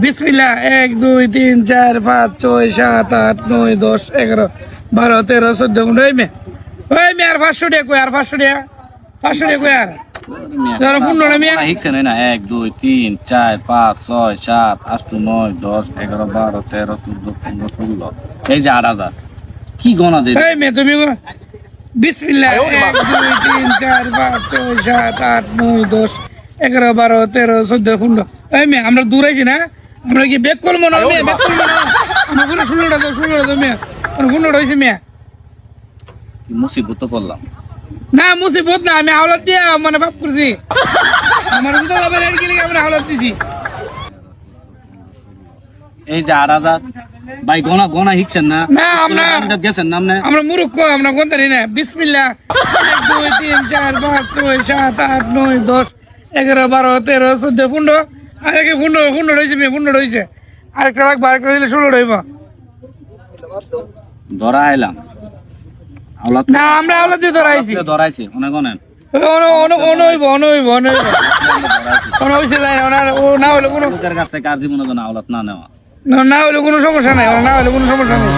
বিসমিল্লাহ 1 2 3 4 5 6 7 8 9 10 11 12 13 14 15 ওই মে আর 500 টাকা কই আর 500 টাকা 500 টাকা কই আর যারা ফোন না মে হিকছে না 1 2 3 4 5 6 7 8 9 10 11 12 13 14 15 16 এই যে 8000 কি গণা দে এই মে তুমি বিসমিল্লাহ 1 2 3 4 5 6 7 8 9 10 11 12 13 14 15 এই মে আমরা দূর আইছি না আমরা কি ব্যাক করব না মে ব্যাক করব না আমরা পুরো শুনলোটা তো মে শুনলোটা হইছে মে মুসিবত পড়লাম না মুসিবত না আমি হাওলাত দিয়া মানে ভাব করছি আমার তো লাভের এর কি আমরা হাওলাত দিছি এই যে 8000 ভাই গণা হিকছেন না না আমরা গেছেন না আমরা মূর্খ আমরা কোন জানি না বিসমিল্লাহ 1 2 3 4 5 6 7 8 9 10 11 12 13 14 15 আরেকে 15 রইছে মে 15 রইছে আরেকটা লাগবে আরেকটা দিলে 16 রইব ধরা আইলাম আওলাদ না আমরা হাওলাত দিয়ে ধরাইছি ধরাইছে অনেক অনেক হইছে ভাই ও না হলে কোনো লোকের কাছে কার জীবনে যেন আওলাদ না নেওয়া না হলে কোনো সমস্যা নাই না হলে কোনো সমস্যা নেই